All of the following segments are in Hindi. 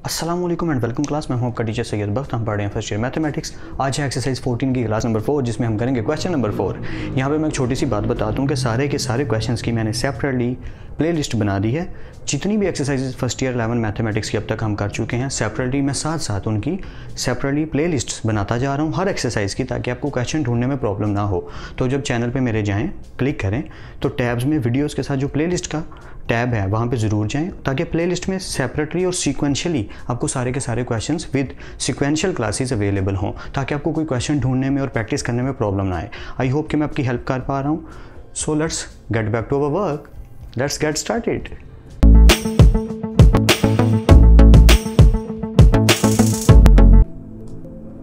अस्सलाम वालेकुम एंड वेलकम क्लास। मैं हूं आपका टीचर सैयद बख्त। हम पढ़ रहे हैं फर्स्ट ईयर मैथमेटिक्स। आज है एक्सरसाइज 14 की क्लास नंबर 4, जिसमें हम करेंगे क्वेश्चन नंबर 4। यहाँ पे मैं एक छोटी सी बात बताता हूँ कि सारे के सारे क्वेश्चंस की मैंने सेपरेटली प्लेलिस्ट बना दी है। जितनी भी एक्सरसाइजेज फर्स्ट ईयर 11 मैथमेटिक्स की अब तक हम कर चुके हैं, सेपरेटली मैं साथ साथ उनकी सेपरेटली प्लेलिस्ट्स बनाता जा रहा हूँ हर एक्सरसाइज की, ताकि आपको क्वेश्चन ढूंढने में प्रॉब्लम ना हो। तो जब चैनल पे मेरे जाएं, क्लिक करें तो टैब्स में वीडियोस के साथ जो प्लेलिस्ट का टैब है वहाँ पे ज़रूर जाएं, ताकि प्लेलिस्ट में सेपरेटली और सीक्वेंशियली आपको सारे के सारे questions with sequential classes available हों, ताकि आपको कोई क्वेश्चन ढूंढने में और प्रैक्टिस करने में प्रॉब्लम ना आए। आई होप कि मैं आपकी हेल्प कर पा रहा हूँ। So let's get back to our work. Let's get started.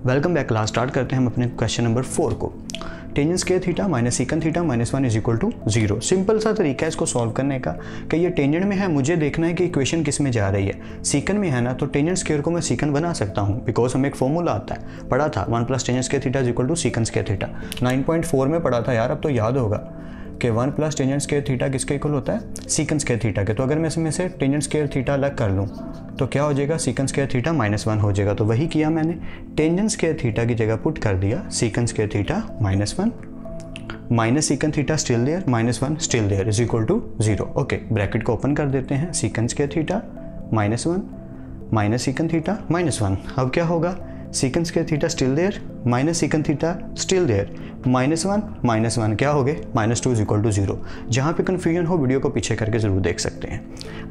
Welcome back class. Start करते हैं हम अपने क्वेश्चन नंबर 4 को। Tangent square theta minus secant theta minus 1 is equal to 0। Simple सा तरीका है इसको सॉल्व करने का कि ये टेंजेंट में है, मुझे देखना है कि इक्वेशन किस में जा रही है। सीकन में है ना, तो टेंजेंट स्क्वायर को मैं सीकन बना सकता हूँ, बिकॉज हमें एक फॉर्मूला आता है, पढ़ा था 1 plus tangent square theta is equal to secant square theta. 9.4 में पढ़ा था यार, अब तो याद होगा कि 1 प्लस टेंजेंट स्क्वायर थीटा किसके इक्वल होता है? सीकन स्क्वायर थीटा के। तो अगर मैं इसमें से टेंजेंट स्क्वायर थीटा अलग कर लूँ तो क्या हो जाएगा? सीकन स्क्वायर थीटा माइनस 1 हो जाएगा। तो वही किया मैंने, टेंजेंट स्क्वायर थीटा की जगह पुट कर दिया secant square theta minus 1, minus secant theta still there, minus 1 still there is equal to 0। Okay, bracket को ओपन कर देते हैं। Secant square theta minus 1 minus secant theta minus 1। अब क्या होगा? Secant square theta still there minus secant theta still there, minus 1 क्या हो गए? Minus 2 is equal to 0। जहाँ पे कन्फ्यूजन हो वीडियो को पीछे करके ज़रूर देख सकते हैं।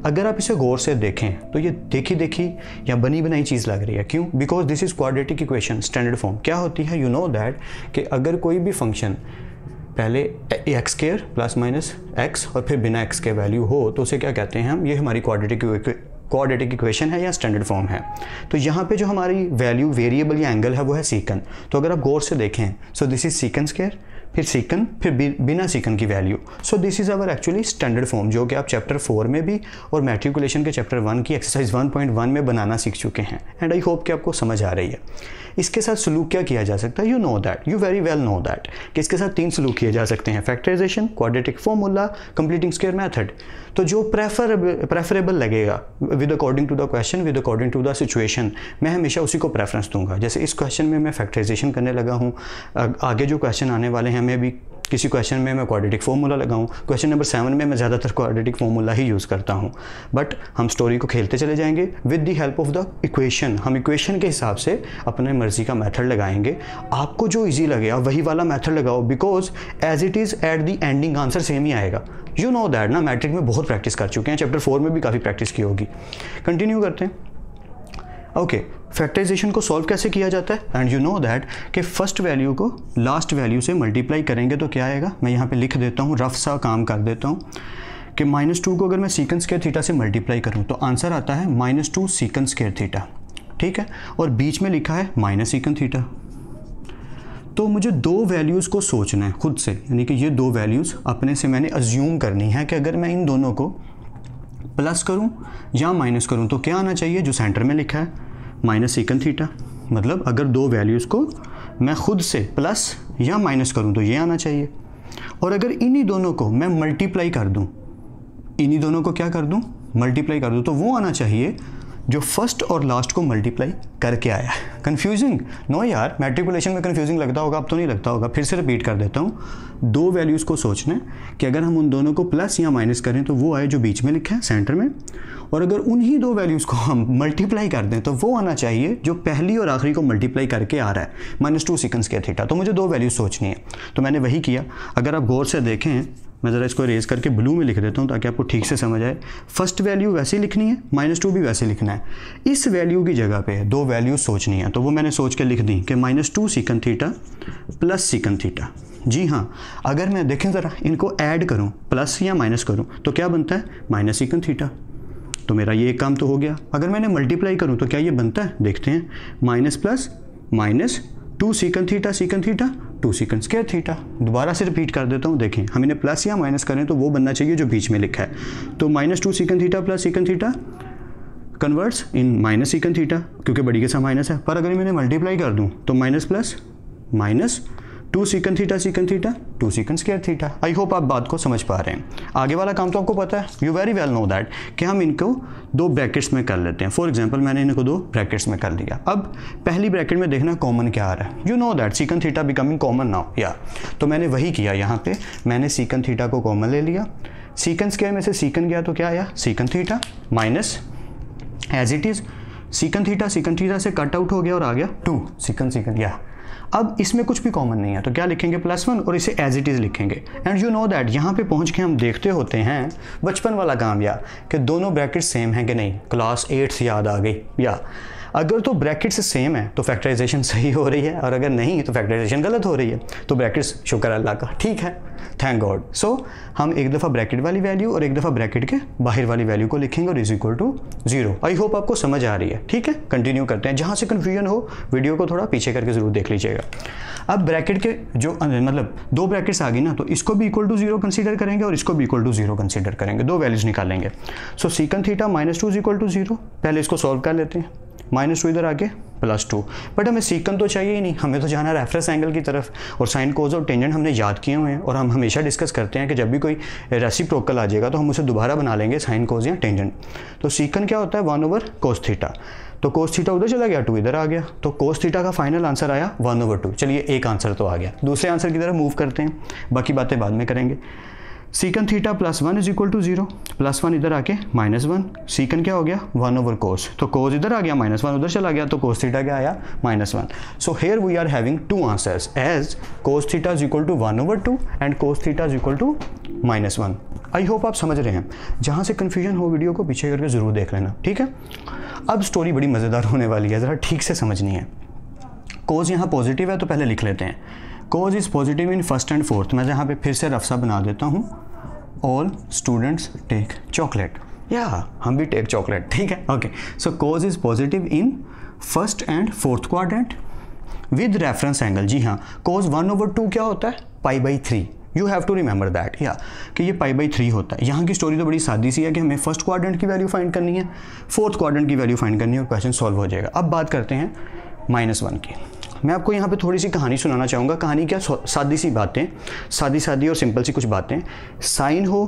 अगर आप इसे गौर से देखें तो ये देखी या बनी बनाई चीज़ लग रही है। क्यों? Because this is quadratic equation standard form. क्या होती है? यू नो दैट कि अगर कोई भी फंक्शन पहले x square plus minus x और फिर बिना एक्स के वैल्यू हो तो उसे क्या कहते हैं हम? ये हमारी क्वाड्रेटिक इक्वेशन है या स्टैंडर्ड फॉर्म है। तो यहाँ पे जो हमारी वैल्यू वेरिएबल या एंगल है वो है सीकन। तो अगर आप गौर से देखें, so this is secant square, फिर सीकन, फिर बिना सीकन की वैल्यू। So this is our actually standard form, जो कि आप चैप्टर 4 में भी और मैट्रिकुलेशन के चैप्टर 1 की एक्सरसाइज 1.1 में बनाना सीख चुके हैं। एंड आई होप कि आपको समझ आ रही है। इसके साथ सलूक क्या किया जा सकता है? You know that, you very well know that कि इसके साथ 3 सलूक किए जा सकते हैं: factorization, quadratic formula, completing square method. तो जो प्रेफरेबल लगेगा with according to the question, with according to the situation, मैं हमेशा उसी को प्रेफरेंस दूंगा। जैसे इस क्वेश्चन में मैं फैक्टराइजेशन करने लगा हूँ, आगे जो क्वेश्चन आने वाले हैं मैं भी किसी क्वेश्चन में मैं क्वाड्रेटिक फॉर्मूला लगाऊं। क्वेश्चन नंबर 7 में मैं ज़्यादातर क्वाड्रेटिक फॉर्मूला ही यूज़ करता हूं। बट हम स्टोरी को खेलते चले जाएंगे with the help of the equation. हम इक्वेशन के हिसाब से अपने मर्जी का मेथड लगाएंगे। आपको जो इजी लगे आप वही वाला मेथड लगाओ, because as it is at the ending answer same ही आएगा। यू नो दैट ना, मैट्रिक में बहुत प्रैक्टिस कर चुके हैं, चैप्टर 4 में भी काफ़ी प्रैक्टिस की होगी। कंटिन्यू करते हैं। ओके, फैक्टराइजेशन को सॉल्व कैसे किया जाता है? एंड यू नो दैट कि फर्स्ट वैल्यू को लास्ट वैल्यू से मल्टीप्लाई करेंगे तो क्या आएगा? मैं यहाँ पे लिख देता हूँ, रफ सा काम कर देता हूँ कि -2 को अगर मैं सीकन स्क्वायर थीटा से मल्टीप्लाई करूँ तो आंसर आता है -2 सीकन स्क्वायर थीटा। ठीक है, और बीच में लिखा है माइनस सीकन थीटा। तो मुझे 2 वैल्यूज़ को सोचना है खुद से, यानी कि ये 2 वैल्यूज़ अपने से मैंने अज्यूम करनी है कि अगर मैं इन दोनों को प्लस करूँ या माइनस करूँ तो क्या आना चाहिए? जो सेंटर में लिखा है माइनस सीकन थीटा। मतलब अगर 2 वैल्यूज़ को मैं खुद से प्लस या माइनस करूं तो ये आना चाहिए। और अगर इन्हीं दोनों को मैं मल्टीप्लाई कर दूं, इन्हीं दोनों को क्या कर दूं? मल्टीप्लाई कर दूं, तो वो आना चाहिए जो फर्स्ट और लास्ट को मल्टीप्लाई करके आया है। कन्फ्यूजिंग? नो यार, मैट्रिकुलेशन में कन्फ्यूजिंग लगता होगा, अब तो नहीं लगता होगा। फिर से रिपीट कर देता हूँ। 2 वैल्यूज़ को सोचना है कि अगर हम उन दोनों को प्लस या माइनस करें तो वो आए जो बीच में लिखा है सेंटर में, और अगर उन्हीं 2 वैल्यूज़ को हम मल्टीप्लाई कर दें तो वो आना चाहिए जो पहली और आखिरी को मल्टीप्लाई करके आ रहा है, -2 सीकन स्क्वायर थीटा। तो मुझे 2 वैल्यूज़ सोचनी है, तो मैंने वही किया। अगर आप गौर से देखें, मैं ज़रा इसको इरेज करके ब्लू में लिख देता हूँ ताकि आपको ठीक से समझ आए। फर्स्ट वैल्यू वैसे ही लिखनी है, -2 भी वैसे लिखना है। इस वैल्यू की जगह पे 2 वैल्यूज सोचनी है, तो वो मैंने सोच के लिख दी कि -2 सीकन थीटा प्लस सीकन थीटा। जी हाँ, अगर मैं देखें ज़रा इनको ऐड करूँ, प्लस या माइनस करूँ तो क्या बनता है? Minus secant theta. तो मेरा ये एक काम तो हो गया। अगर मैंने मल्टीप्लाई करूँ तो क्या ये बनता है? देखते हैं, minus plus minus 2 secant theta 2 secant square theta. दोबारा से रिपीट कर देता हूँ, देखें हम इन्हें प्लस या माइनस करें तो वो बनना चाहिए जो बीच में लिखा है। तो -2 secant theta plus सीकन theta converts in minus secant theta, क्योंकि बड़ी के साथ माइनस है। पर अगर मैंने मल्टीप्लाई कर दूँ तो minus plus -2 secant theta 2 second square theta. I hope आप बात को समझ पा रहे हैं। आगे वाला काम तो आपको पता है, you very well know that कि हम इनको 2 ब्रैकेट्स में कर लेते हैं। फॉर एग्जांपल मैंने इनको 2 ब्रैकेट्स में कर लिया। अब पहली ब्रैकेट में देखना कॉमन क्या आ रहा है। You know that secant theta becoming common now, या तो मैंने वही किया। यहाँ पे मैंने सीकंड थीटा को कॉमन ले लिया। सीकंड स्क्वायर में से सीकंड गया तो क्या आया, secant theta minus as it is secant theta से कट आउट हो गया और आ गया 2 सीकंड, या अब इसमें कुछ भी कॉमन नहीं है तो क्या लिखेंगे +1 और इसे एज इट इज़ लिखेंगे। एंड यू नो दैट यहाँ पे पहुँच के हम देखते होते हैं बचपन वाला काम या कि दोनों ब्रैकेट सेम हैं कि नहीं, क्लास 8 से याद आ गई। या अगर तो ब्रैकेट्स सेम है तो फैक्टराइजेशन सही हो रही है और अगर नहीं तो फैक्टराइजेशन गलत हो रही है। तो ब्रैकेट्स शुक्र अल्लाह का ठीक है, थैंक गॉड। सो हम एक दफ़ा ब्रैकेट वाली वैल्यू और एक दफ़ा ब्रैकेट के बाहर वाली वैल्यू को लिखेंगे और =0। आई होप आपको समझ आ रही है, ठीक है। कंटिन्यू करते हैं। जहाँ से कन्फ्यूजन हो वीडियो को थोड़ा पीछे करके ज़रूर देख लीजिएगा। अब ब्रैकेट के जो मतलब 2 ब्रैकेट्स आ गई ना, तो इसको भी =0 कंसीडर करेंगे और इसको भी =0 कंसीडर करेंगे, 2 वैल्यूज़ निकालेंगे। सो सीकंड थीटा -2 =0। पहले इसको सॉल्व कर लेते हैं। -2 इधर आके +2, बट हमें सीकंड तो चाहिए ही नहीं, हमें तो जाना रेफरेंस एंगल की तरफ। और साइन कोस और टेंजेंट हमने याद किए हुए हैं और हम हमेशा डिस्कस करते हैं कि जब भी कोई रेसिप्रोकल आ जाएगा तो हम उसे दोबारा बना लेंगे साइन कोस या टेंजेंट। तो सीकंड क्या होता है 1/cos थीटा। तो cos थीटा उधर चला गया, 2 इधर आ गया, तो cos थीटा का फाइनल आंसर आया 1/2। चलिए एक आंसर तो आ गया। दूसरे आंसर की तरफ मूव करते हैं, बाकी बातें बाद में करेंगे। सीकंड थीटा +1 =0, +1 इधर आके -1, सीकंड क्या हो गया 1/cos, तो cos इधर आ गया, -1 उधर चला गया, तो cos थीटा क्या आया -1। So here we are having 2 answers as cos theta =1/2 and cos theta -1। I hope आप समझ रहे हैं। जहाँ से कन्फ्यूजन हो वीडियो को पीछे करके ज़रूर देख लेना, ठीक है। अब स्टोरी बड़ी मज़ेदार होने वाली है, ज़रा ठीक से समझनी है। cos यहाँ पॉजिटिव है तो पहले लिख लेते हैं। cos is positive in first and fourth. मैं यहाँ पे फिर से रफ सा बना देता हूँ। ऑल स्टूडेंट्स टेक चॉकलेट, या हम भी टेक चॉकलेट, ठीक है, okay. So cos is positive in first and fourth quadrant with reference angle. जी हाँ, cos 1/2 क्या होता है π/3। You have to remember that, या कि ये π/3 होता है। यहाँ की स्टोरी तो बड़ी सादी सी है कि हमें फर्स्ट क्वाड्रेंट की वैल्यू फाइंड करनी है, फोर्थ क्वाड्रेंट की वैल्यू फाइंड करनी है और क्वेश्चन सॉल्व हो जाएगा। अब बात करते हैं -1 की। मैं आपको यहाँ पे थोड़ी सी कहानी सुनाना चाहूँगा। कहानी क्या, सादी सी बातें, सादी और सिंपल सी कुछ बातें। साइन हो,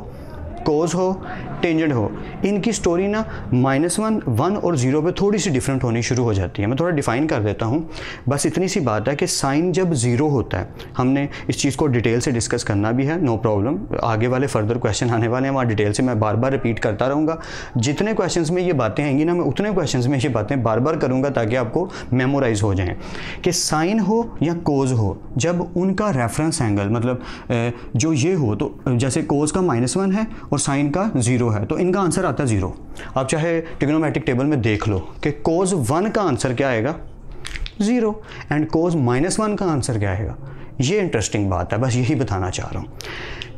कोस हो, टेंजेंट हो, इनकी स्टोरी ना -1, 1 और 0 पे थोड़ी सी डिफरेंट होनी शुरू हो जाती है। मैं थोड़ा डिफाइन कर देता हूँ। बस इतनी सी बात है कि साइन जब 0 होता है, हमने इस चीज़ को डिटेल से डिस्कस करना भी है, नो प्रॉब्लम। आगे वाले फर्दर क्वेश्चन आने वाले हैं, वहाँ डिटेल से मैं बार बार रिपीट करता रहूँगा। जितने क्वेश्चन में ये बातें आएंगी ना, मैं उतने क्वेश्चन में ये बातें बार बार करूँगा ताकि आपको मेमोराइज हो जाएँ कि साइन हो या कोस हो, जब उनका रेफरेंस एंगल मतलब जो ये हो, तो जैसे कोस का -1 है और साइन का 0 है, तो इनका आंसर आता है 0। आप चाहे ट्रिग्नोमेट्रिक टेबल में देख लो कि cos 1 का आंसर क्या आएगा 0 एंड cos -1 का आंसर क्या आएगा। ये इंटरेस्टिंग बात है, बस यही बताना चाह रहा हूँ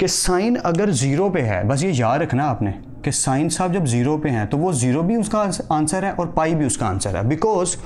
कि साइन अगर 0 पे है, बस ये याद रखना आपने कि साइन साहब जब 0 पे हैं तो वो 0 भी उसका आंसर है और पाई भी उसका आंसर है। बिकॉज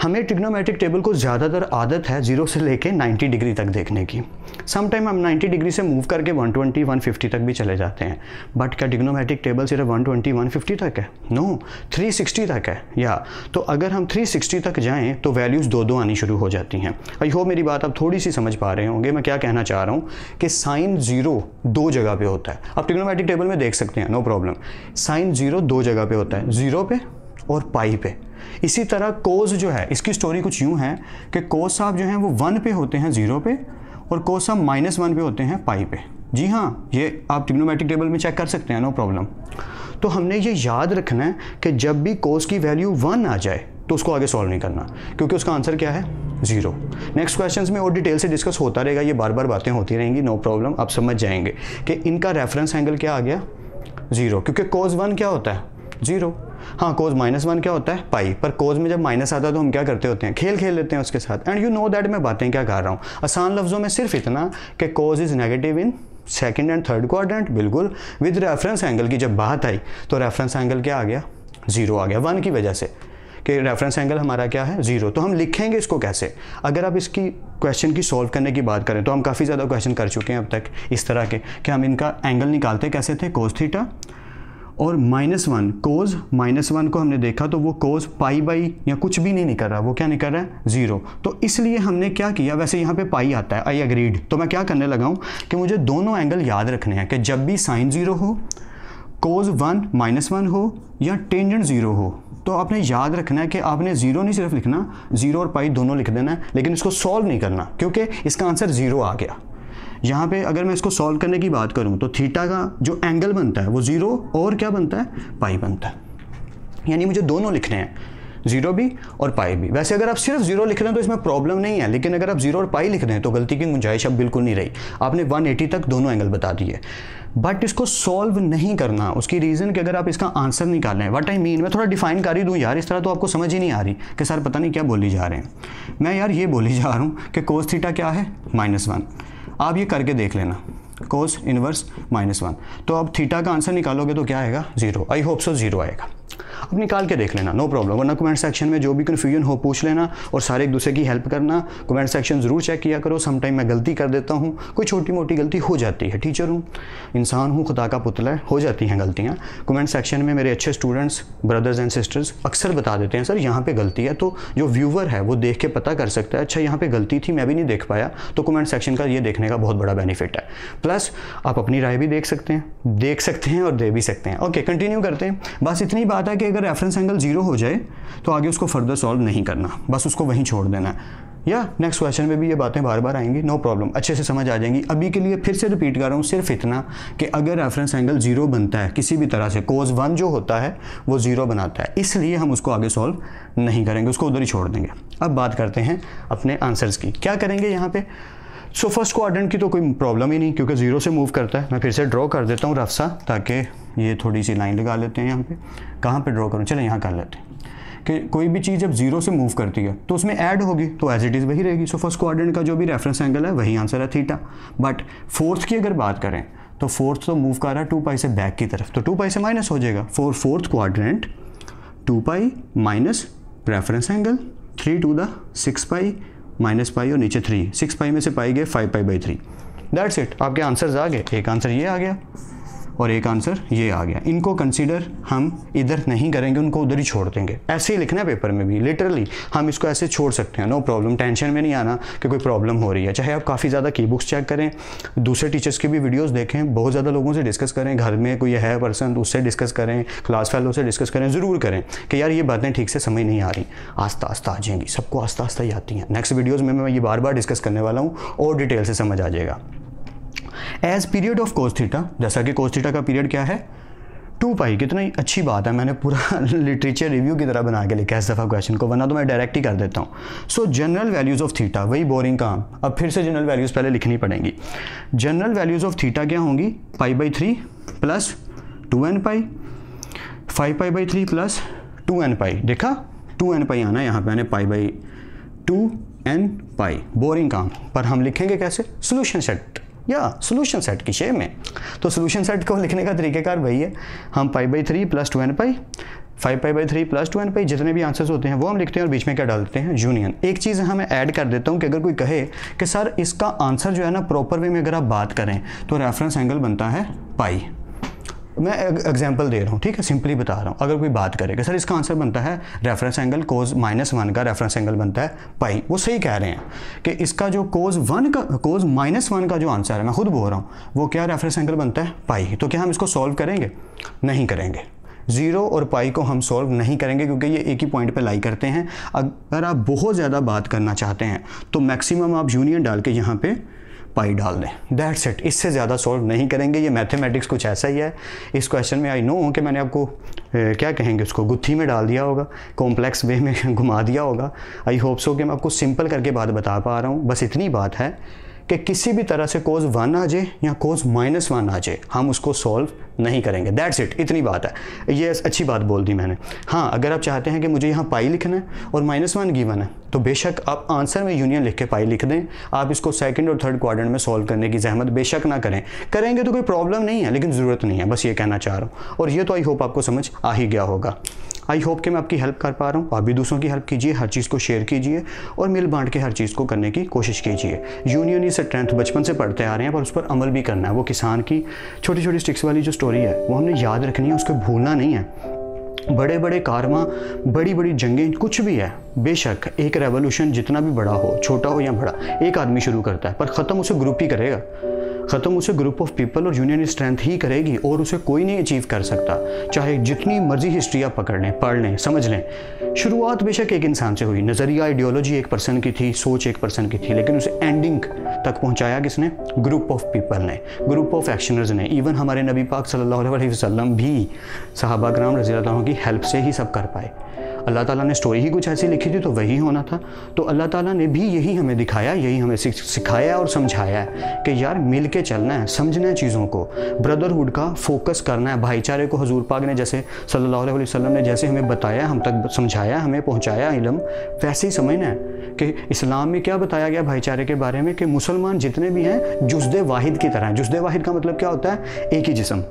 हमें ट्रिग्नोमेट्रिक टेबल को ज़्यादातर आदत है 0 से लेके 90 डिग्री तक देखने की। समटाइम हम 90 डिग्री से मूव करके 120, 150 तक भी चले जाते हैं। बट क्या ट्रिग्नोमेट्रिक टेबल सिर्फ 120, 150 तक है? नो, 360 तक है। या तो अगर हम 360 तक जाएं तो वैल्यूज़ 2 आनी शुरू हो जाती हैं। आई होप मेरी बात आप थोड़ी सी समझ पा रहे होंगे। मैं क्या कहना चाह रहा हूँ कि साइन 0 2 जगह पे होता है। आप ट्रिग्नोमेट्रिक टेबल में देख सकते हैं, नो प्रॉब्लम। साइन 0 2 जगह पे होता है, 0 पे और पाई पे। इसी तरह कोस जो है, इसकी स्टोरी कुछ यूँ है कि कोस साहब जो हैं वो 1 पे होते हैं 0 पे और कोस साहब -1 पे होते हैं पाई पे। जी हाँ, ये आप ट्रिग्नोमेट्रिक टेबल में चेक कर सकते हैं, नो प्रॉब्लम। तो हमने ये याद रखना है कि जब भी कोस की वैल्यू 1 आ जाए तो उसको आगे सॉल्व नहीं करना, क्योंकि उसका आंसर क्या है 0। नेक्स्ट क्वेश्चंस में और डिटेल से डिस्कस होता रहेगा, ये बार बार बातें होती रहेंगी, नो प्रॉब्लम। आप समझ जाएंगे कि इनका रेफरेंस एंगल क्या आ गया 0, क्योंकि कोस 1 क्या होता है 0। हाँ, कोस -1 क्या होता है पाई, पर कोस में जब माइनस आता है तो हम क्या करते होते हैं, खेल लेते हैं उसके साथ। एंड यू नो दैट मैं बातें क्या कर रहा हूँ। आसान लफ्ज़ों में सिर्फ इतना कि cos is negative in second and third quadrant, बिल्कुल। विद रेफरेंस एंगल की जब बात आई तो रेफरेंस एंगल क्या आ गया 0 आ गया, 1 की वजह से कि रेफरेंस एंगल हमारा क्या है 0। तो हम लिखेंगे इसको कैसे? अगर आप इसकी क्वेश्चन की सॉल्व करने की बात करें तो हम काफ़ी ज़्यादा क्वेश्चन कर चुके हैं अब तक इस तरह के कि हम इनका एंगल निकालते कैसे थे, कोस थीटा और -1 कोज -1 को हमने देखा तो वो कोज पाई बाई या कुछ भी नहीं निकल रहा, वो क्या निकल रहा है 0। तो इसलिए हमने क्या किया, वैसे यहाँ पे पाई आता है, आई एग्रीड, तो मैं क्या करने लगा हूँ कि मुझे दोनों एंगल याद रखने हैं कि जब भी साइन 0 हो, कोज 1 -1 हो या टेंजेंट 0 हो, तो आपने याद रखना है कि आपने 0 नहीं सिर्फ लिखना, 0 और पाई दोनों लिख देना है, लेकिन इसको सॉल्व नहीं करना क्योंकि इसका आंसर 0 आ गया। यहाँ पे अगर मैं इसको सॉल्व करने की बात करूँ तो थीटा का जो एंगल बनता है वो 0 और क्या बनता है, पाई बनता है। यानी मुझे दोनों लिखने हैं, 0 भी और पाई भी। वैसे अगर आप सिर्फ 0 लिख रहे हैं तो इसमें प्रॉब्लम नहीं है, लेकिन अगर आप 0 और पाई लिख रहे हैं तो गलती की गुंजाइश अब बिल्कुल नहीं रही। आपने 180 तक दोनों एंगल बता दिए, बट इसको सॉल्व नहीं करना। उसकी रीज़न कि अगर आप इसका आंसर निकालें, व्हाट आई मीन, मैं थोड़ा डिफाइन कर ही दूँ यार, इस तरह तो आपको समझ ही नहीं आ रही कि सर पता नहीं क्या बोली जा रहे हैं। मैं यार ये बोली जा रहा हूँ कि कोस थीटा क्या है, -1। आप ये करके देख लेना, कोस इनवर्स -1, तो अब थीटा का आंसर निकालोगे तो क्या आएगा, 0। आई होप सो 0 आएगा। अब निकाल के देख लेना, नो प्रॉब्लम, वरना कमेंट सेक्शन में जो भी कन्फ्यूजन हो पूछ लेना और सारे एक दूसरे की हेल्प करना। कमेंट सेक्शन ज़रूर चेक किया करो, समटाइम मैं गलती कर देता हूँ, कोई छोटी मोटी गलती हो जाती है, टीचर हूँ, इंसान हूँ, खुदा का पुतला है, हो जाती हैं गलतियाँ। कमेंट सेक्शन में मेरे अच्छे स्टूडेंट्स, ब्रदर्स एंड सिस्टर्स अक्सर बता देते हैं सर यहाँ पे गलती है, तो जो व्यूवर है वो देख के पता कर सकता है, अच्छा यहाँ पे गलती थी, मैं भी नहीं देख पाया। तो कमेंट सेक्शन का ये देखने का बहुत बड़ा बेनिफिट है। प्लस आप अपनी राय भी देख सकते हैं और दे भी सकते हैं। ओके, कंटिन्यू करते हैं। बस इतनी बात है कि अगर रेफरेंस एंगल 0 हो जाए तो आगे उसको फर्दर सॉल्व नहीं करना, बस उसको वहीं छोड़ देना है। या नेक्स्ट क्वेश्चन में भी ये बातें बार बार आएंगी, नो प्रॉब्लम, अच्छे से समझ आ जाएंगी। अभी के लिए फिर से रिपीट कर रहा हूँ, सिर्फ इतना कि अगर रेफरेंस एंगल 0 बनता है किसी भी तरह से, कोस 1 जो होता है वो 0 बनाता है, इसलिए हम उसको आगे सॉल्व नहीं करेंगे, उसको उधर ही छोड़ देंगे। अब बात करते हैं अपने आंसर्स की। क्या करेंगे यहाँ पे, सो फर्स्ट क्वाड्रेंट की तो कोई प्रॉब्लम ही नहीं क्योंकि 0 से मूव करता है। मैं फिर से ड्रॉ कर देता हूँ रफ सा, ताकि ये थोड़ी सी लाइन लगा लेते हैं यहाँ पे। कहाँ पे ड्रॉ करूँ, चलो यहाँ कर लेते हैं कि कोई भी चीज़ जब 0 से मूव करती है तो उसमें ऐड होगी, तो एज इट इज़ वही रहेगी। सो फर्स्ट क्वाड्रेंट का जो भी रेफरेंस एंगल है वही आंसर है थीटा। बट फोर्थ की अगर बात करें तो फोर्थ तो मूव कर रहा है 2 पाई से बैक की तरफ, तो 2 पाई से माइनस हो जाएगा। For fourth quadrant 2 pi minus reference angle 3 to the 6 pi minus pi और नीचे 3, 6 पाई में से पाई गए 5 पाई बाई 3। दैट्स इट, आपके आंसर्स आ गए। एक आंसर ये आ गया और एक आंसर ये आ गया। इनको कंसीडर हम इधर नहीं करेंगे, उनको उधर ही छोड़ देंगे। ऐसे ही लिखना है पेपर में भी, लिटरली हम इसको ऐसे छोड़ सकते हैं, नो प्रॉब्लम। टेंशन में नहीं आना कि कोई प्रॉब्लम हो रही है। चाहे आप काफ़ी ज़्यादा की बुक्स चेक करें, दूसरे टीचर्स की भी वीडियोज़ देखें, बहुत ज़्यादा लोगों से डिस्कस करें, घर में कोई है पर्सन उससे डिस्कस करें, क्लास फेलो से डिस्कस करें, ज़रूर करें कि यार ये बातें ठीक से समझ नहीं आ रही, आस्ता आस्ता आ जाएंगी, सबको आस्ता आस्ता ही आती हैं। नेक्स्ट वीडियोज़ में मैं ये बार बार डिस्कस करने वाला हूँ और डिटेल से समझ आ जाएगा। As period of cos theta, जैसा कि कोस थीटा का पीरियड क्या है 2 पाई। कितना ही अच्छी बात है, मैंने पूरा लिटरेचर रिव्यू की तरह बना के लिखा है इस दफ़ा क्वेश्चन को, वरना तो मैं डायरेक्ट ही कर देता हूँ। सो जनरल वैल्यूज़ ऑफ थीटा, वही बोरिंग काम, अब फिर से जनरल वैल्यूज़ पहले लिखनी पड़ेंगी। जनरल वैल्यूज़ ऑफ थीटा क्या होंगी, pi by 3 plus 2n pi, 5 pi by 3 plus 2n पाई। देखा 2n पाई आना है यहाँ पे, मैंने pi by 2n pi, boring काम, पर हम लिखेंगे कैसे, सोल्यूशन सेट या सोल्यूशन सेट की शेप में। तो सोल्यूशन सेट को लिखने का तरीक़ाकार वही है, हम pi by 3 plus 2n pi, 5 pi by 3 plus 2n पाई, जितने भी आंसर्स होते हैं वो हम लिखते हैं और बीच में क्या डाल देते हैं, यूनियन। एक चीज़ हमें ऐड कर देता हूँ कि अगर कोई कहे कि सर इसका आंसर जो है ना प्रॉपर वे में अगर आप बात करें तो रेफरेंस एंगल बनता है पाई। मैं एग्जांपल दे रहा हूँ, ठीक है, सिंपली बता रहा हूँ। अगर कोई बात करे कि सर इसका आंसर बनता है रेफरेंस एंगल कोस -1 का रेफरेंस एंगल बनता है पाई, वो सही कह रहे हैं कि इसका जो कोस -1 का जो आंसर है, मैं खुद बोल रहा हूँ, वो क्या रेफरेंस एंगल बनता है पाई। तो क्या हम इसको सॉल्व करेंगे, नहीं करेंगे। 0 और पाई को हम सॉल्व नहीं करेंगे क्योंकि ये एक ही पॉइंट पे लाई करते हैं। अगर आप बहुत ज़्यादा बात करना चाहते हैं तो मैक्सिमम आप यूनियन डाल के यहाँ पे पाई डाल दें, दैट्स इट। इससे ज़्यादा सॉल्व नहीं करेंगे। ये मैथमेटिक्स कुछ ऐसा ही है। इस क्वेश्चन में आई नो कि मैंने आपको क्या कहेंगे उसको गुत्थी में डाल दिया होगा, कॉम्प्लेक्स वे में घुमा दिया होगा। आई होप सो कि मैं आपको सिंपल करके बात बता पा रहा हूँ। बस इतनी बात है कि किसी भी तरह से कोस 1 आ जाए या कोस -1 आ जाए, हम उसको सॉल्व नहीं करेंगे, दैट्स इट। इतनी बात है, ये अच्छी बात बोल दी मैंने। हाँ, अगर आप चाहते हैं कि मुझे यहाँ पाई लिखना है और -1 गिवन है तो बेशक आप आंसर में यूनियन लिख के पाई लिख दें। आप इसको सेकंड और थर्ड क्वाड्रेंट में सॉल्व करने की जहमत बेशक ना करें, करेंगे तो कोई प्रॉब्लम नहीं है, लेकिन ज़रूरत नहीं है, बस ये कहना चाह रहा हूँ। और ये तो आई होप आपको समझ आ ही गया होगा। आई होप कि मैं आपकी हेल्प कर पा रहा हूँ। आप भी दूसरों की हेल्प कीजिए, हर चीज़ को शेयर कीजिए और मिल बांट के हर चीज़ को करने की कोशिश कीजिए। यूनियन इज स्ट्रेंथ बचपन से पढ़ते आ रहे हैं, पर उस पर अमल भी करना है। वो किसान की छोटी छोटी स्टिक्स वाली जो स्टोरी है वो हमने याद रखनी है, उसको भूलना नहीं है। बड़े बड़े कारवां, बड़ी बड़ी जंगें, कुछ भी है, बेशक एक रेवोल्यूशन जितना भी बड़ा हो, छोटा हो या बड़ा, एक आदमी शुरू करता है, पर ख़त्म उसे ग्रुप ही करेगा। ख़त्म उसे ग्रुप ऑफ पीपल और यूनियन स्ट्रेंथ ही करेगी, और उसे कोई नहीं अचीव कर सकता। चाहे जितनी मर्जी हिस्ट्री आप पकड़ लें, पढ़ लें, समझ लें, शुरुआत बेशक एक इंसान से हुई, नज़रिया आइडियोलॉजी एक पर्सन की थी, सोच एक पर्सन की थी, लेकिन उसे एंडिंग तक पहुंचाया किसने? ग्रुप ऑफ पीपल ने, ग्रुप ऑफ एक्शनर्स ने। इवन हमारे नबी पाक सल्लल्लाहु अलैहि वसल्लम भी सहाबा किराम रज़ी अल्लाह अन्हुम की हेल्प से ही सब कर पाए। अल्लाह ताला ने स्टोरी ही कुछ ऐसी लिखी थी तो वही होना था। तो अल्लाह ताला ने भी यही हमें दिखाया, यही हमें सिखाया और समझाया है कि यार मिल के चलना है, समझना है चीज़ों को, ब्रदरहुड का फोकस करना है, भाईचारे को हुजूर पाक ने जैसे सल्लल्लाहु अलैहि वसल्लम ने जैसे हमें बताया, हम तक समझाया, हमें पहुँचाया इल्म, वैसे ही समझना है कि इस्लाम में क्या बताया गया भाईचारे के बारे में, कि मुसलमान जितने भी हैं जुज़्दे वाहिद की तरह हैं। जुज़्दे वाहिद का मतलब क्या होता है? एक ही जिस्म,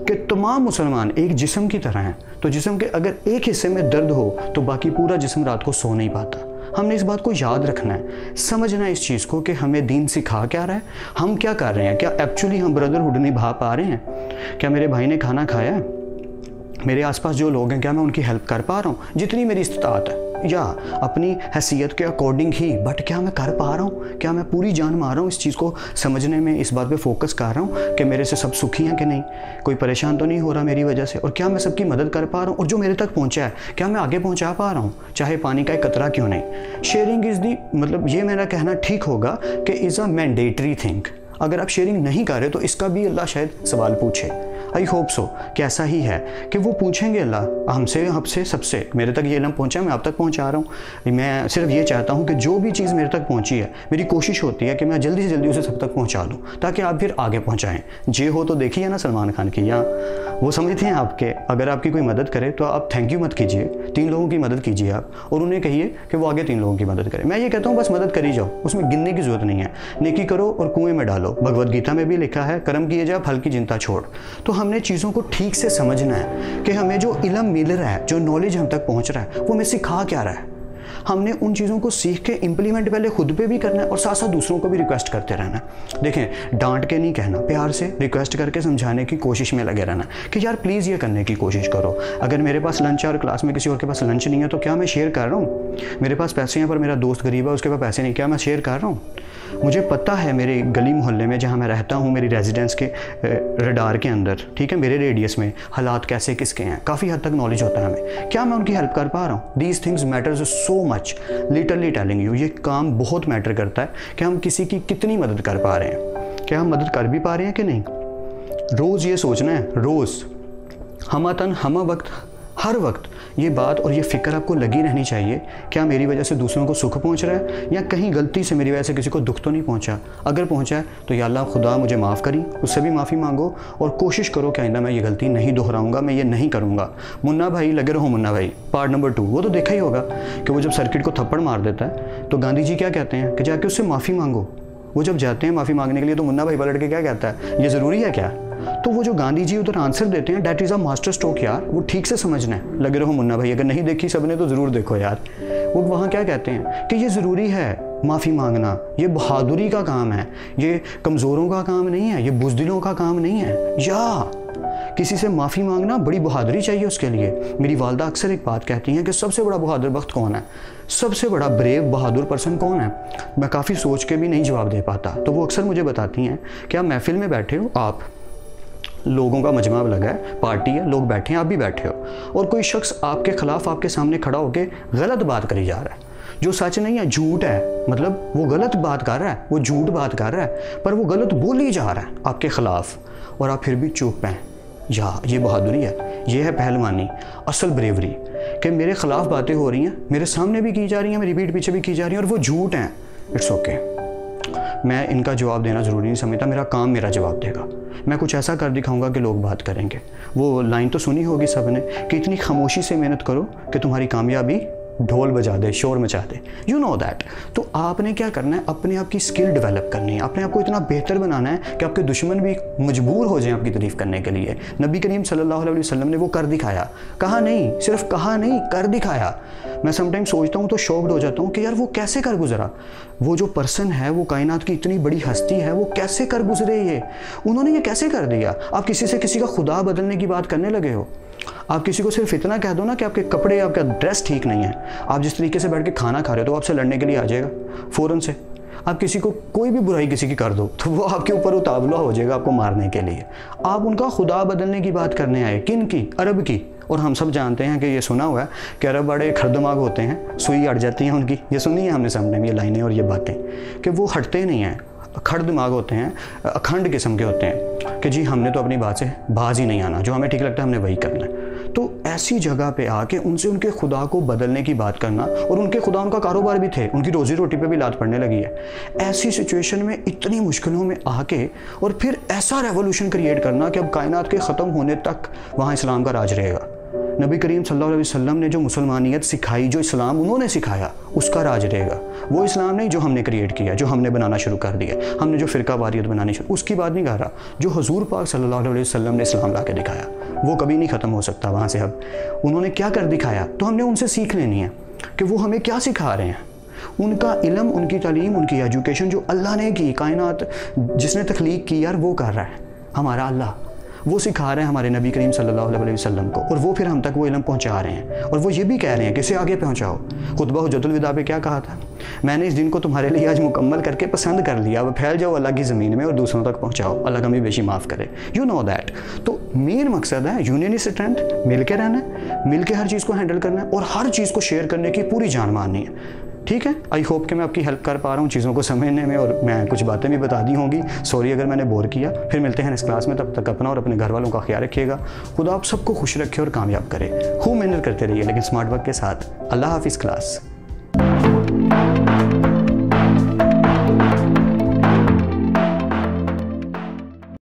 कि तमाम मुसलमान एक जिस्म की तरह हैं। तो जिस्म के अगर एक हिस्से में दर्द हो तो बाकी पूरा जिस्म रात को सो नहीं पाता। हमने इस बात को याद रखना है, समझना है इस चीज़ को कि हमें दीन सिखा क्या रहा है, हम क्या कर रहे हैं, क्या एक्चुअली हम ब्रदरहुड निभा पा रहे हैं, क्या मेरे भाई ने खाना खाया है, मेरे आसपास जो लोग हैं क्या मैं उनकी हेल्प कर पा रहा हूँ जितनी मेरी इस्तात है, या अपनी हैसियत के अकॉर्डिंग ही, बट क्या मैं कर पा रहा हूँ, क्या मैं पूरी जान मार रहा हूँ इस चीज़ को समझने में, इस बात पे फोकस कर रहा हूँ कि मेरे से सब सुखी हैं कि नहीं, कोई परेशान तो नहीं हो रहा मेरी वजह से, और क्या मैं सबकी मदद कर पा रहा हूँ, और जो मेरे तक पहुँचा है क्या मैं आगे पहुँचा पा रहा हूँ, चाहे पानी का एक कतरा क्यों नहीं। शेयरिंग इज़ दी, मतलब ये मेरा कहना ठीक होगा कि इज़ अ मैंडेटरी थिंग। अगर आप शेयरिंग नहीं कर रहे तो इसका भी अल्लाह शायद सवाल पूछे। आई होप सो कि ऐसा ही है कि वो पूछेंगे अल्लाह हमसे, आपसे, सबसे। मेरे तक ये इल्म पहुंचा, मैं आप तक पहुंचा रहा हूँ। मैं सिर्फ ये चाहता हूँ कि जो भी चीज़ मेरे तक पहुंची है, मेरी कोशिश होती है कि मैं जल्दी से जल्दी उसे सब तक पहुंचा दूँ, ताकि आप फिर आगे पहुँचाएँ। जे हो तो देखिए ना सलमान खान की, या वो समझते हैं आपके, अगर आपकी कोई मदद करे तो आप थैंक यू मत कीजिए, 3 लोगों की मदद कीजिए आप, और उन्हें कहिए कि वो आगे 3 लोगों की मदद करें। मैं ये कहता हूँ बस मदद करी जाओ, उसमें गिनने की ज़रूरत नहीं है। नेकी करो और कुएं में डालो, भगवद गीता में भी लिखा है, कर्म किए जा फल की चिंता छोड़। तो हमने चीज़ों को ठीक से समझना है कि हमें जो इल्म मिल रहा है, जो नॉलेज हम तक पहुंच रहा है, वो हमें सिखा क्या रहा है। हमने उन चीज़ों को सीख के इम्प्लीमेंट पहले खुद पे भी करना है और साथ साथ दूसरों को भी रिक्वेस्ट करते रहना है। देखें, डांट के नहीं कहना, प्यार से रिक्वेस्ट करके समझाने की कोशिश में लगे रहना कि यार प्लीज़ ये करने की कोशिश करो। अगर मेरे पास लंच है और क्लास में किसी और के पास लंच नहीं है तो क्या मैं शेयर कर रहा हूँ? मेरे पास पैसे हैं पर मेरा दोस्त गरीब है, उसके पास पैसे नहीं, क्या मैं शेयर कर रहा हूँ? मुझे पता है मेरे गली मोहल्ले में जहाँ मैं रहता हूँ, मेरी रेजिडेंस के रडार के अंदर, ठीक है, मेरे रेडियस में हालात कैसे किसके हैं, काफ़ी हद तक नॉलेज होता है हमें। क्या मैं उनकी हेल्प कर पा रहा हूँ? These things matters so much, literally telling you, ये काम बहुत मैटर करता है कि हम किसी की कितनी मदद कर पा रहे हैं, क्या हम मदद कर भी पा रहे हैं कि नहीं। रोज़ ये सोचना है, रोज़ हमतन हम वक्त, हर वक्त ये बात और ये फ़िक्र आपको लगी रहनी चाहिए, क्या मेरी वजह से दूसरों को सुख पहुंच रहा है, या कहीं गलती से मेरी वजह से किसी को दुख तो नहीं पहुंचा। अगर पहुंचा है तो या अल्लाह खुदा मुझे माफ़ करी, उससे भी माफ़ी मांगो और कोशिश करो कि आइंदा मैं ये गलती नहीं दोहराऊंगा, मैं ये नहीं करूँगा। मुन्ना भाई, लगे रहो मुन्ना भाई, पार्ट नंबर 2, वो तो देखा ही होगा कि वो जब सर्किट को थप्पड़ मार देता है तो गांधी जी क्या कहते हैं कि जाके उससे माफ़ी मांगो। वो जब जाते हैं माफ़ी मांगने के लिए तो मुन्ना भाई पलट के क्या कहता है, ये ज़रूरी है क्या? तो वो जो गांधी जी उधर आंसर देते हैं, that is a master stroke यार, वो ठीक से समझना है। लगे रहो मुन्ना भाई, अगर नहीं देखी सबने तो ज़रूर देखो यार। वो वहाँ क्या कहते हैं कि ये ज़रूरी है माफ़ी मांगना, ये बहादुरी का काम है, ये कमज़ोरों का काम नहीं है, ये बुज़दिलों का काम नहीं है। या किसी से माफ़ी मांगना बड़ी बहादुरी चाहिए उसके लिए। मेरी वालदा अक्सर एक बात कहती हैं कि सबसे बड़ा बहादुर वक्त कौन है, सबसे बड़ा ब्रेव बहादुर पर्सन कौन है। मैं काफ़ी सोच के भी नहीं जवाब दे पाता, तो वो अक्सर मुझे बताती हैं कि आप महफिल में बैठे हो, आप लोगों का मजमा लगा है, पार्टी है, लोग बैठे हैं, आप भी बैठे हो, और कोई शख्स आपके खिलाफ आपके सामने खड़ा होकर गलत बात करी जा रहा है, जो सच नहीं है, झूठ है, मतलब वो गलत बात कर रहा है, वो झूठ बात कर रहा है, पर वो गलत बोली जा रहा है आपके खिलाफ, और आप फिर भी चुप हैं। या ये बहादुरी है, ये है पहलवानी, असल ब्रेवरी, कि मेरे खिलाफ बातें हो रही हैं, मेरे सामने भी की जा रही हैं, मेरी पीठ पीछे भी की जा रही हैं, और वो झूठ हैं। इट्स ओके, मैं इनका जवाब देना ज़रूरी नहीं समझता, मेरा काम मेरा जवाब देगा। मैं कुछ ऐसा कर दिखाऊंगा कि लोग बात करेंगे। वो लाइन तो सुनी होगी सबने कि इतनी खामोशी से मेहनत करो कि तुम्हारी कामयाबी ढोल बजा दे, शोर मचा दे, यू नो दैट। तो आपने क्या करना है, अपने आप की स्किल डेवलप करनी है, अपने आप को इतना बेहतर बनाना है कि आपके दुश्मन भी मजबूर हो जाएं आपकी तारीफ करने के लिए। नबी करीम सल्लल्लाहु अलैहि वसल्लम ने वो कर दिखाया, कहा नहीं, सिर्फ कहा नहीं, कर दिखाया। मैं समटाइम सोचता हूँ तो शॉक्ड हो जाता हूँ कि यार वो कैसे कर गुजरा, वो जो पर्सन है, वो कायनात की इतनी बड़ी हस्ती है, वो कैसे कर गुजरे, ये उन्होंने ये कैसे कर दिया। आप किसी से किसी का खुदा बदलने की बात करने लगे हो। आप किसी को सिर्फ इतना कह दो ना कि आपके कपड़े, आपका ड्रेस ठीक नहीं है, आप जिस तरीके से बैठ के खाना खा रहे हो तो आपसे लड़ने के लिए आ जाएगा फ़ौरन से। आप किसी को कोई भी बुराई किसी की कर दो तो वो आपके ऊपर उतावला हो जाएगा आपको मारने के लिए। आप उनका खुदा बदलने की बात करने आए, किन की? अरब की। और हम सब जानते हैं कि ये सुना हुआ है कि अरब बड़े खरदमाग होते हैं, सुई अट जाती है उनकी। ये सुनी है हमने सामने में ये लाइनें और ये बातें कि वो हटते नहीं हैं, खड़ दिमाग होते हैं, अखंड किस्म के होते हैं कि जी हमने तो अपनी बात से बाज ही नहीं आना, जो हमें ठीक लगता है हमने वही करना है। तो ऐसी जगह पे आके उनसे उनके खुदा को बदलने की बात करना, और उनके खुदा उनका कारोबार भी थे, उनकी रोजी रोटी पे भी लात पड़ने लगी है। ऐसी सिचुएशन में इतनी मुश्किलों में आके और फिर ऐसा रेवोल्यूशन क्रिएट करना कि अब कायनात के ख़त्म होने तक वहाँ इस्लाम का राज रहेगा। नबी करीम सल्लल्लाहु अलैहि वसल्लम ने जो मुसलमानियत सिखाई, जो इस्लाम उन्होंने सिखाया, उसका राज रहेगा। वो इस्लाम नहीं जो हमने क्रिएट किया, जो हमने बनाना शुरू कर दिया, हमने जो फ़िरका वारियत बनानी शुरू, उसकी बात नहीं कर रहा। जो हुजूर पाक सल्लल्लाहु अलैहि वसल्लम ने इस्लाम ला के दिखाया, वो कभी नहीं ख़त्म हो सकता वहाँ से। अब उन्होंने क्या कर दिखाया, तो हमने उनसे सीख लेनी है कि वो हमें क्या सिखा रहे हैं। उनका इल्म, उनकी तालीम, उनकी एजुकेशन जो अल्लाह ने की, कायनात जिसने तख्लीक की यार, वो कर रहा है हमारा अल्लाह, वो सिखा रहे हैं हमारे नबी करीम सल्लल्लाहु अलैहि वसल्लम को, और वो फिर हम तक वो इल्म पहुंचा रहे हैं। और वो ये भी कह रहे हैं कि इसे आगे पहुंचाओ। खुतबा हुज्जतुल विदा पे क्या कहा था, मैंने इस दिन को तुम्हारे लिए आज मुकम्मल करके पसंद कर लिया, अब फैल जाओ अल्लाह की ज़मीन में और दूसरों तक पहुँचाओ, अल्लाह कमी बेशी माफ़ करे, यू नो दैट। तो मेन मकसद है यूनियन इज स्ट्रेंथ, मिल के रहना है, मिल के हर चीज़ को हैंडल करना है और हर चीज़ को शेयर करने की पूरी जान माननी है। ठीक है, आई होप कि मैं आपकी हेल्प कर पा रहा हूँ चीज़ों को समझने में, और मैं कुछ बातें भी बता दी होंगी। सॉरी अगर मैंने बोर किया। फिर मिलते हैं इस क्लास में, तब तक अपना और अपने घर वालों का ख्याल रखिएगा। खुदा आप सबको खुश रखे और कामयाब करे। खूब मेहनत करते रहिए लेकिन स्मार्ट वर्क के साथ। अल्लाह हाफिज़ क्लास।